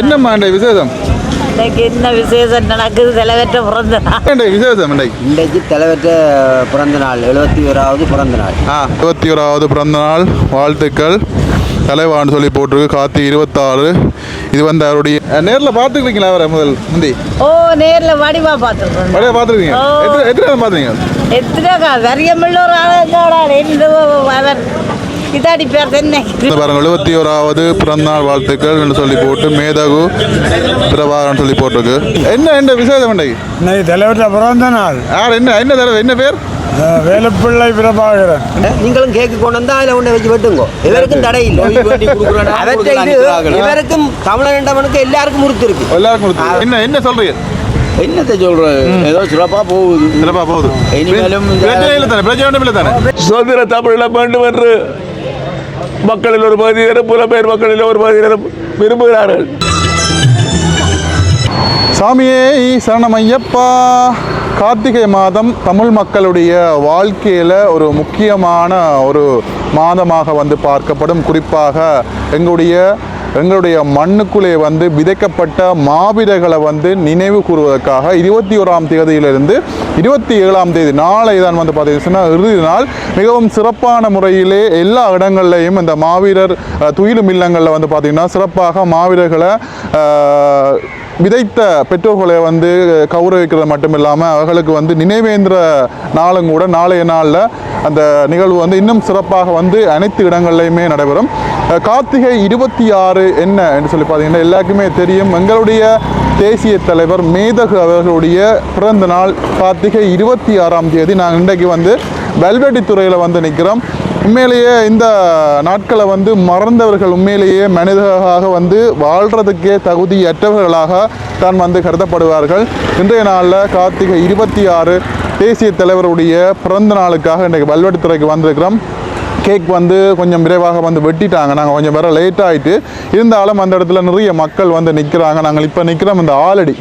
என்னம்மா இந்த விசேஷம்? இன்னைக்கு என்ன விசேஷம் நடக்குது? தலைவற்ற பிறந்த நாள் விசேஷம் இன்றைக்கு தலைவற்ற பிறந்த நாள், 71வது பிறந்த நாள். 71வது பிறந்த நாள் வாழ்த்துக்கள். தலைவான்னு சொல்லி போட்டிருக்கு. கார்த்திகை 26. இது வந்து அவருடைய நேரில் பார்த்துக்கிறீங்களா? அவரை முதல் முந்தி நேரில் வடிவா பார்த்துருக்கோம். வடிவா பார்த்துருக்கீங்க? எத்தனை பார்த்தீங்க? எத்தனை வரியமில்ல ஒரு அவர் இதாடி பேர் பாருங்க. 71வது பிறந்தநாள் வாழ்த்துக்கள் என்று சொல்லி போட்டு மேதகு பிரபாகரன் சொல்லி போட்டிருக்கு. என்ன விசேஷம் இன்னைக்கு? தலைவர்கிட்ட பிறந்த நாள். யார்? என்ன தலைவர்? என்ன பேர்? வேலுப்பிள்ளை பிரபாகரன். நீங்களும் கேக்கு கொண்டு வந்தா அதில் ஒன்றை வச்சு வெட்டுங்கோ. இவருக்கும் தடை இல்லை. இவருக்கும் தமிழண்டவனுக்கு எல்லாருக்கும் முறுத்து இருக்கு. எல்லாருக்கும் என்ன சொல்றீங்க? என்னத்தை சொல்றேன், ஏதோ சிறப்பா போகுது. இனிமேலும் சுதந்திர தமிழ வேண்டும் என்று மக்களில் ஒரு பகுதியினர், புலம்பெயர் மக்களில் ஒரு பகுதியினர் விரும்புகிறார்கள். சாமியே சரணமையப்பா. கார்த்திகை மாதம் தமிழ் மக்களுடைய வாழ்க்கையில் ஒரு முக்கியமான ஒரு மாதமாக வந்து பார்க்கப்படும். குறிப்பாக எங்களுடைய மண்ணுக்குள்ளே வந்து விதைக்கப்பட்ட மாவீரர்களை வந்து நினைவு கூறுவதற்காக 21ஆம் தேதியிலிருந்து 27ஆம் தேதி நாளை தான் வந்து பார்த்தீங்கன்னா இறுதி நாள். மிகவும் சிறப்பான முறையிலே எல்லா இடங்கள்லையும் இந்த மாவீரர் துயிலும் இல்லங்களில் வந்து பார்த்திங்கன்னா சிறப்பாக மாவீரர்களை விதைத்த பெற்றோர்களை வந்து கௌரவிக்கிறது மட்டும் இல்லாமல் அவர்களுக்கு வந்து நினைவேந்திர நாளும் கூட நாளைய நாளில் அந்த நிகழ்வு வந்து இன்னும் சிறப்பாக வந்து அனைத்து இடங்கள்லையுமே நடைபெறும். கார்த்திகை 26 என்ன என்று சொல்லி பார்த்தீங்கன்னா எல்லாருக்குமே தெரியும். எங்களுடைய தேசிய தலைவர் மேதகு அவர்களுடைய பிறந்த நாள் கார்த்திகை 26ஆம் தேதி. நாங்கள் இன்றைக்கு வந்து வெல்வெட்டித்துறையில் வந்து நிற்கிறோம். உண்மையிலேயே இந்த நாட்களை வந்து மறந்தவர்கள் உண்மையிலேயே மனிதர்களாக வந்து வாழ்கிறதுக்கே தகுதியற்றவர்களாக தான் வந்து கருதப்படுவார்கள். இன்றைய நாளில் கார்த்திகை 26 தேசிய தலைவருடைய பிறந்த நாளுக்காக இன்றைக்கு வெல்வெட்டித்துறைக்கு வந்திருக்கிறோம். கேக் வந்து கொஞ்சம் விரைவாக வந்து வெட்டிட்டாங்க. நாங்கள் கொஞ்சம் வேறு லேட் ஆகிட்டு இருந்தாலும் அந்த இடத்துல நிறைய மக்கள் வந்து நிற்கிறாங்க. நாங்கள் இப்போ நிற்கிறோம் இந்த ஆலடி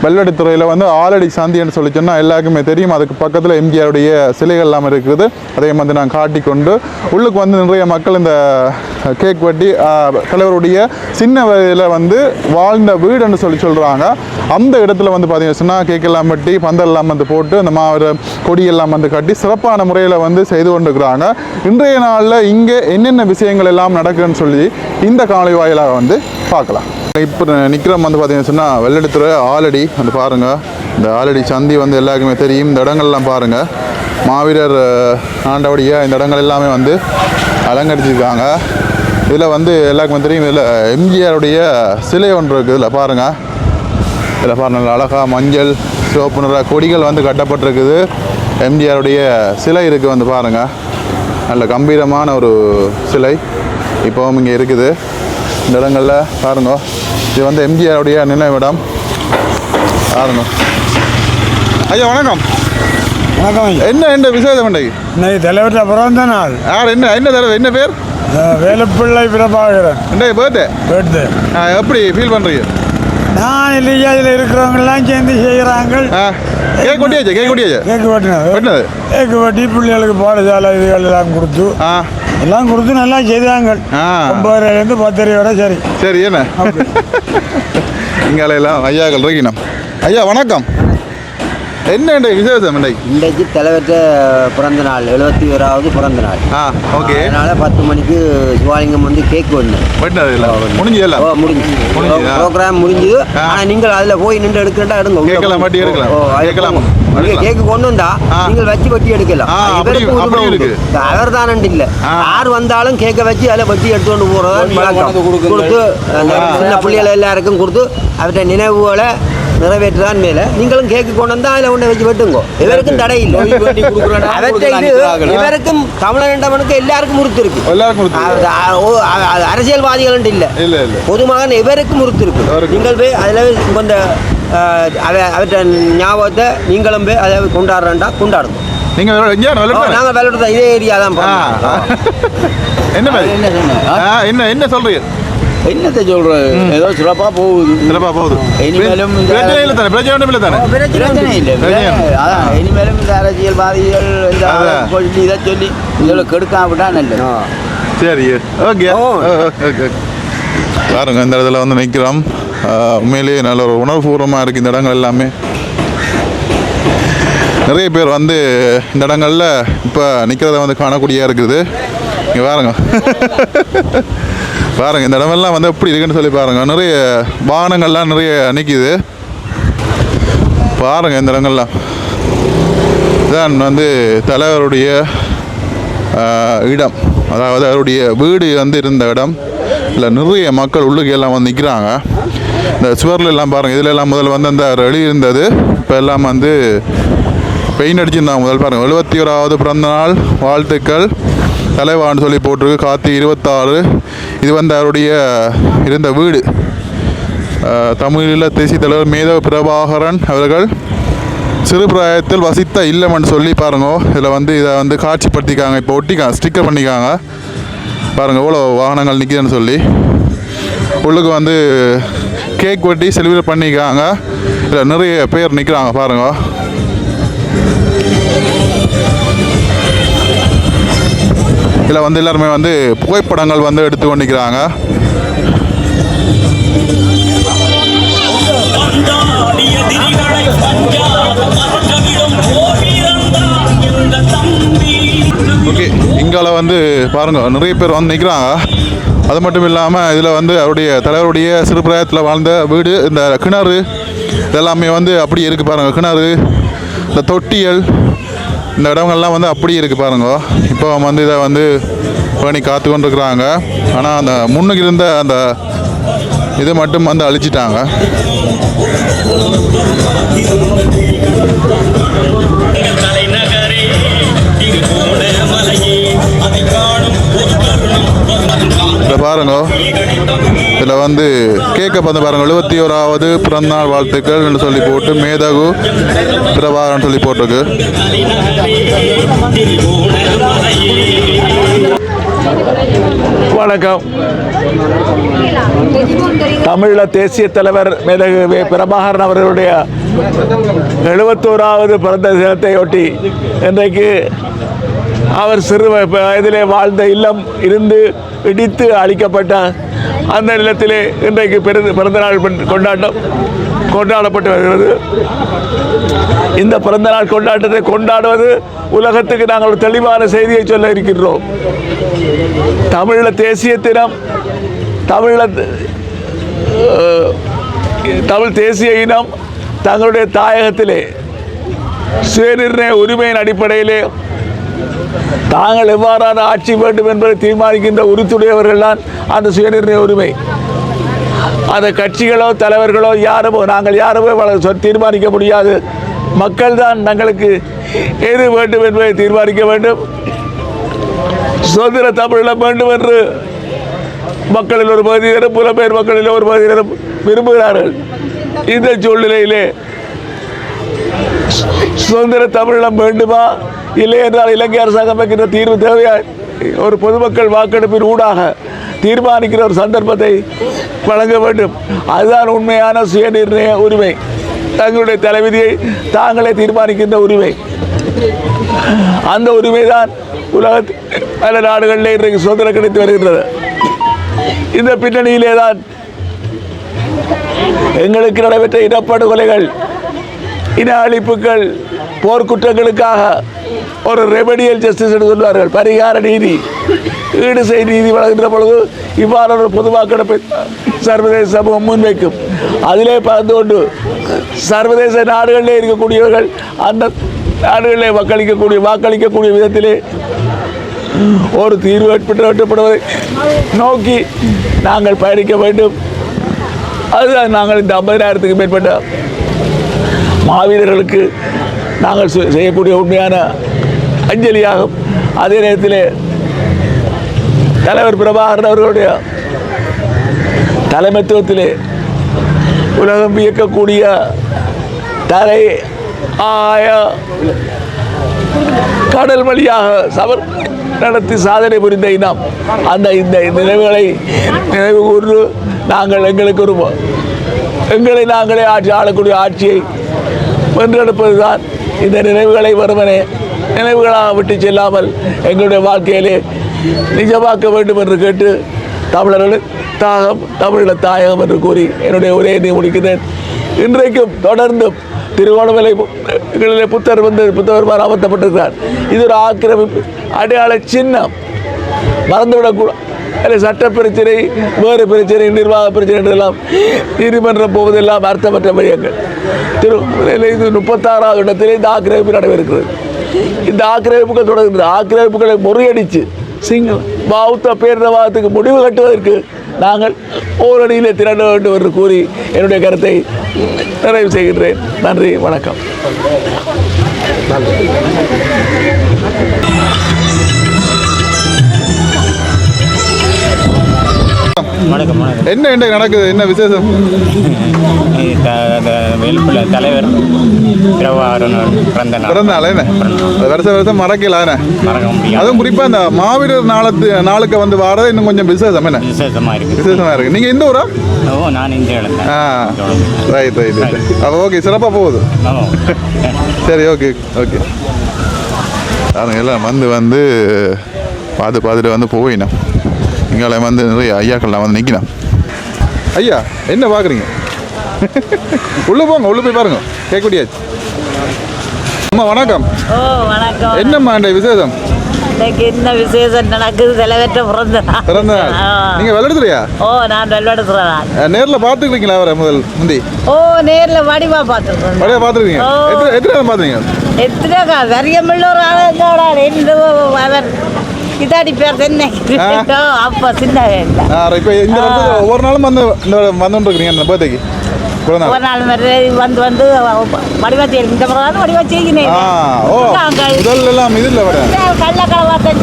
வெல்வெட்டித்துறையில் வந்து ஆலடி சந்தின்னு சொல்லி சொன்னால் எல்லாருக்குமே தெரியும். அதுக்கு பக்கத்தில் எம்ஜிஆருடைய சிலைகள் எல்லாம் இருக்குது. அதையும் வந்து நான் காட்டிக்கொண்டு உள்ளுக்கு வந்து நிறைய மக்கள் இந்த கேக் வெட்டி தலைவருடைய சின்ன வயதில் வந்து வாழ்ந்த வீடுன்னு சொல்கிறாங்க. அந்த இடத்துல வந்து பார்த்தீங்கன்னா சொன்னால் கேக்கெல்லாம் வெட்டி பந்தல்லாம் வந்து போட்டு அந்த மாவீர கொடியெல்லாம் வந்து கட்டி சிறப்பான முறையில் வந்து செய்து கொண்டுருக்கிறாங்க. இன்றைய நாளில் இங்கே என்னென்ன விஷயங்கள் எல்லாம் நடக்குதுன்னு சொல்லி இந்த காணொளி வாயிலாக வந்து பார்க்கலாம். இப்போ நிற்கிறோம் வந்து பார்த்தீங்கன்னா சொன்னால் வெள்ளடித்துறை ஆலடி வந்து பாருங்கள். இந்த ஆலடி சந்தி வந்து எல்லாருக்குமே தெரியும். இந்த இடங்கள்லாம் பாருங்கள். மாவீரர் ஆண்டபடியா இந்த இடங்கள் எல்லாமே வந்து அலங்கரிச்சிருக்காங்க. இதில் வந்து எல்லாருக்குமே தெரியும். இதில் எம்ஜிஆருடைய சிலை ஒன்று இருக்குது. இதில் பாருங்கள். இதில் பாருங்கள் அழகாக மஞ்சள் சிவப்பு நிற கொடிகள் வந்து கட்டப்பட்டிருக்குது. எம்ஜிஆருடைய சிலை இருக்குது வந்து பாருங்கள். நல்ல கம்பீரமான ஒரு சிலை இப்போவும் இங்கே இருக்குது. இந்த இடங்களில் பாருங்க. இது வந்து எம்ஜிஆருடைய நினைவிடம் பாருங்க. ஐயா வணக்கம். வணக்கம். என்ன விசேஷம் இன்னைக்கு? தலைவர்கிட்ட பிறந்த நாள். யார்? என்ன தலைவர்? என்ன பேர்? வேலுப்பிள்ளை பிரபாகரன். பர்த்டே எப்படி ஃபீல் பண்ணுறீங்க? நான் இல்லையா இதில் இருக்கிறவங்கெல்லாம் சேர்ந்து செய்கிறாங்க. கேக் வெட்டினது கேக் வெட்டி பிள்ளைகளுக்கு பாடசாலை இதுகள் எல்லாம் கொடுத்து நல்லா செய்தாங்க. 9:30 10:30 வரை. சரி என்ன இங்காலையெல்லாம் ஐயாக்கள் இருக்கணும். ஐயா வணக்கம். என்ன விசேஷம் இன்றைக்கு தலைவர்கிட்ட பிறந்த நாள், 71வது பிறந்த நாள். ஓகே. அதனால 10 மணிக்கு சிவாலிங்கம் வந்து கேக் முடிஞ்சு ப்ரோக்ராம் முடிஞ்சது. ஆனால் நீங்கள் அதில் போய் நின்று எடுக்கிறா எடுங்க. கேக்கு கொண்டு வந்தா நீங்கள் வச்சு வெட்டி எடுக்கலாம். அவர் தான் இல்லை, யார் வந்தாலும் கேக்கை வச்சு அதில் வெட்டி எடுத்துக்கொண்டு போறதா கொடுத்து சின்ன பிள்ளைகளை எல்லாருக்கும் கொடுத்து அவற்றை நினைவுகளை நிறைவேற்றுதான் மேல. நீங்களும் கேக்கு கொண்டு வந்தா அதில் ஒன்றை வச்சு வெட்டுங்கோ. இவருக்கும் தடை இல்லை. இவருக்கும் தமிழண்டவனுக்கு எல்லாருக்கும் முறுத்து இருக்கு. அரசியல்வாதிகள் இல்லை, பொதுமகன் இவருக்கும் முறுத்து இருக்கு. நீங்கள் போய் அதில் இந்த அவற்றை ஞாபகத்தை நீங்களும் போய் அதை கொண்டாடுறா கொண்டாடுங்க. நாங்கள் வெள்ளை இதே ஏரியா தான். என்ன சொல்றீங்க? என்னத்தை சொல்றேன், ஏதோ சிறப்பா போகுது. இனிமேலும் இனிமேலும் இந்த அரசியல்வாதிகள் இதை சொல்லி இதோட கெடுக்காம விட்டா நல்லது. சரி ஓகே. பாருங்க இந்த இடத்துல வந்து நிற்கிறோம். உண்மையிலேயே நல்ல ஒரு உணர்வுபூர்வமாக இருக்குது இந்த இடங்கள் எல்லாமே. நிறைய பேர் வந்து இந்த இடங்களில் இப்போ நிற்கிறத வந்து காணக்கூடியதாக இருக்குது. இங்கே பாருங்க பாருங்க இந்த இடமெல்லாம் வந்து எப்படி இருக்குன்னு சொல்லி பாருங்க. நிறைய வாகனங்கள்லாம் நிறைய நிற்கிது பாருங்க. இந்த இடங்கள்லாம் தான் வந்து தலைவருடைய இடம், அதாவது அவருடைய வீடு வந்து இருந்த இடம். இல்லை நிறைய மக்கள் உள்ளுக்கு எல்லாம் வந்து நிற்கிறாங்க. இந்த சுவரில் எல்லாம் பாருங்கள், இதில் எல்லாம் முதல்ல வந்து அந்த எழுதி இருந்தது, இப்போ எல்லாம் வந்து பெயிண்ட் அடிச்சிருந்தாங்க. முதல் பாருங்கள் 71வது பிறந்தநாள் வாழ்த்துக்கள் தலைவான்னு சொல்லி போட்டிருக்கு. கார்த்திகை 26. இது வந்து அவருடைய இருந்த வீடு. தமிழில் தேசிய தலைவர் மேதகு பிரபாகரன் அவர்கள் சிறு பிராயத்தில் வசித்த இல்லம்னு சொல்லி பாருங்க. இதில் வந்து இதை வந்து காட்சிப்படுத்திக்காங்க, இப்போ ஒட்டிக்காங்க, ஸ்டிக்கர் பண்ணிக்காங்க. பாருங்கள் எவ்வளோ வாகனங்கள் நிற்கிதுன்னு சொல்லி. உள்ளுக்கு வந்து கேக் வெட்டி செலிப்ரேட் பண்ணிக்காங்க. இதில் நிறைய பேர் நிற்கிறாங்க பாருங்க. இதில் வந்து எல்லாருமே வந்து புகைப்படங்கள் வந்து எடுத்து கொண்டிருக்கிறாங்க. ஓகே, இங்கால வந்து பாருங்கள் நிறைய பேர் வந்து நிற்கிறாங்க. அது மட்டும் இல்லாமல் இதில் வந்து அவருடைய தலைவருடைய சிறு பிராயத்தில் வாழ்ந்த வீடு, இந்த கிணறு இதெல்லாமே வந்து அப்படி இருக்குது பாருங்கள். கிணறு, இந்த தொட்டியல், இந்த இடங்கள்லாம் வந்து அப்படி இருக்குது பாருங்க. இப்போ வந்து இதை வந்து பேணி காத்து கொண்டிருக்கிறாங்க. ஆனால் அந்த முன்னுக்கு இருந்த அந்த இது மட்டும் வந்து அழிச்சிட்டாங்க. இதில் பாருங்க, இதில் வந்து கேக்கை வந்து பாருங்க 71வது பிறந்தநாள் வாழ்த்துக்கள் சொல்லி போட்டு மேதகு பிரபாகரன் சொல்லி போட்டிருக்கு. வணக்கம். தமிழீழ தேசிய தலைவர் மேதகு பிரபாகரன் அவர்களுடைய 71வது பிறந்த தினத்தையொட்டி இன்றைக்கு அவர் சிறு வயதிலே வாழ்ந்த இல்லம் இருந்து இடித்து அழிக்கப்பட்ட அந்த இல்லத்திலே இன்றைக்கு பிறந்தநாள் கொண்டாடப்பட்டு வருகிறது. இந்த பிறந்தநாள் கொண்டாட்டத்தை கொண்டாடுவது உலகத்துக்கு நாங்கள் ஒரு தெளிவான செய்தியை சொல்ல இருக்கின்றோம். தமிழீழ தேசிய தினம், தமிழ் தேசிய இனம் தங்களுடைய தாயகத்திலே சுயநிர்ணய உரிமையின் அடிப்படையிலே தாங்கள் எவ்வாறான ஆட்சி வேண்டும் என்பதை தீர்மானிக்கின்ற உறுத்துடையவர்கள் தான் அந்த சுயநிர்ணய உரிமை. அந்த கட்சிகளோ தலைவர்களோ யாருமோ நாங்கள் யாருமோ தீர்மானிக்க முடியாது. மக்கள் தான் தங்களுக்கு எது வேண்டும் என்பதை தீர்மானிக்க வேண்டும். சுதந்திர தமிழீழம் வேண்டும் என்று மக்களில் ஒரு பகுதியினரும் புலம்பெயர் மக்களில் ஒரு பகுதியினரும் விரும்புகிறார்கள். இந்த சூழ்நிலையிலே சுதந்திர தமிழீழம் வேண்டுமா இல்லை என்றால் இலங்கை அரசாங்கம் வைக்கின்ற தீர்வு தேவையா, ஒரு பொதுமக்கள் வாக்கெடுப்பின் ஊடாக தீர்மானிக்கிற ஒரு சந்தர்ப்பத்தை வழங்க வேண்டும். அதுதான் உண்மையான சுயநிர்ணய உரிமை, தங்களுடைய தலைவிதியை தாங்களே தீர்மானிக்கின்ற உரிமை. அந்த உரிமை தான் உலகத்தில் பல நாடுகளில் இன்றைக்கு சுதந்திரம் கிடைத்து வருகின்றது. இந்த பின்னணியிலே தான் எங்களுக்கு நடைபெற்ற இனப்படுகொலைகள், இன அழிப்புகள், போர்க்குற்றங்களுக்காக ஒரு ரெமடியல் ஜஸ்டிஸ் என்று சொல்வார்கள், பரிகார நீதி, ஈடு செய் நீதி வழங்குகின்ற பொழுது இவ்வாறு ஒரு பொது வாக்கெடுப்பை சர்வதேச சமூகம் முன்வைக்கும். அதிலே பறந்து கொண்டு சர்வதேச நாடுகளிலே இருக்கக்கூடியவர்கள் அந்த நாடுகளிலே வாக்களிக்கக்கூடிய விதத்திலே ஒரு தீர்வு ஏற்படுவதை நோக்கி நாங்கள் பயணிக்க வேண்டும். அதுதான் நாங்கள் இந்த 50,000க்கு மேற்பட்ட மாவீரர்களுக்கு நாங்கள் செய்யக்கூடிய உண்மையான அஞ்சலியாகும். அதே நேரத்தில் தலைவர் பிரபாகரன் அவர்களுடைய தலைமைத்துவத்திலே உலகம் வியக்கக்கூடிய தரை ஆய கடல் வழியாக சபர் நடத்தி சாதனை புரிந்த இனம் இந்த நினைவுகளை நினைவு கூர்ந்து நாங்கள் எங்களை நாங்களே ஆளக்கூடிய ஆட்சியை வென்றெடுப்பது தான் இந்த நினைவுகளை வருமனே நினைவுகளாக விட்டு செல்லாமல் எங்களுடைய வாழ்க்கையிலே நிஜமாக்க வேண்டும் என்று கேட்டு தமிழர்கள் தாகம் தமிழீழ தாயகம் என்று கூறி என்னுடைய உரையை முடிக்கிறேன். இன்றைக்கும் தொடர்ந்தும் திருகோணமலைகளிலே புத்தகர் அமர்த்தப்பட்டிருக்கிறார். இது ஒரு ஆக்கிரமிப்பு அடையாள சின்னம், மறந்துவிடக்கூடாது. அதில் சட்ட பிரச்சனை, வேறு பிரச்சனை, நிர்வாக பிரச்சனை என்றெல்லாம் நீதிமன்றம் போவதெல்லாம் அர்த்தமற்ற மையங்கள். இது 36வது இடத்திலே இந்த ஆக்கிரமிப்பு நடைபெறுகிறது. இந்த ஆக்கிரமிப்புகள் தொடர்கிறது. ஆக்கிரமிப்புகளை முறியடித்து பௌத்த பேரினவாதத்துக்கு முடிவு கட்டுவதற்கு நாங்கள் ஓரடியிலே திரண்ட வேண்டும் என்று கூறி என்னுடைய கருத்தை நிறைவு செய்கின்றேன். நன்றி, வணக்கம். வணக்கம். என்ன என்ன நடக்குது? என்ன விசேஷம்? வேலுப்பிள்ளை தலைவர் பிறந்த நாள் என்ன வருஷம் மறக்கல மறக்க முடியாது. அதுவும் குறிப்பா இந்த மாவீரர் நாளுக்கு வந்து வாரது இன்னும் கொஞ்சம் விசேஷம். என்ன விசேஷமா இருக்கு? நீங்க எந்த ஊரா? நான் இந்த இடம். ரைட். அப்போ ஓகே, சிறப்பாக போகுது. சரி, ஓகே. அதுங்க எல்லாம் வந்து பார்த்துட்டு வந்து போயினேன். இங்கே வந்து நிறைய ஐயாக்கள்லாம் வந்து நிற்கணும். ஐயா, என்ன பார்க்குறீங்க? உள்ளே போய் பாருங்க. கேட்கக்கூடியாச்சு. அம்மா வணக்கம். வணக்கம். என்னம்மா இந்த விசேஷம்? இன்னைக்கு என்ன விசேஷம் நடக்குது? தலைவற்ற பிறந்த நாள். நீங்கள் விளையாடுறியா? நான் விளையாடுறேன். நேரில் பார்த்துக்கிறீங்களா அவரை முந்தி? நேரில் வடிவா பார்த்துருக்கேன். வடிவா பார்த்துருக்கீங்க? எத்தனை நேரம் பார்த்துருக்கீங்க? எத்தனை வரியமுள்ள ஒரு ஆள் இதாடி பேர் என்ன அப்போ சின்ன இப்போ இந்த ஒவ்வொரு நாளும் வந்துருக்குறீங்க இந்த பர்த்டேக்கு? ஒரு நாள் வந்து வடிவா இந்த பிரகாரம் வடிவா செய்கிறேன். இதெல்லாம் இது இல்லை கள்ளக்கலவாத்தம்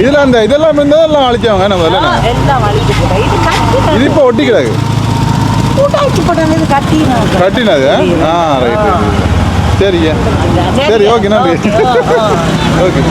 இதில் அந்த இதெல்லாம் இருந்ததெல்லாம் அழிச்சவங்க நம்ம எல்லாம் அழிச்சு இது இப்போ ஒட்டிக்கிறாங்க. கட்டினது. ரைட்டு. சரிங்க. சரி, ஓகே. நன்றி. ஓகே.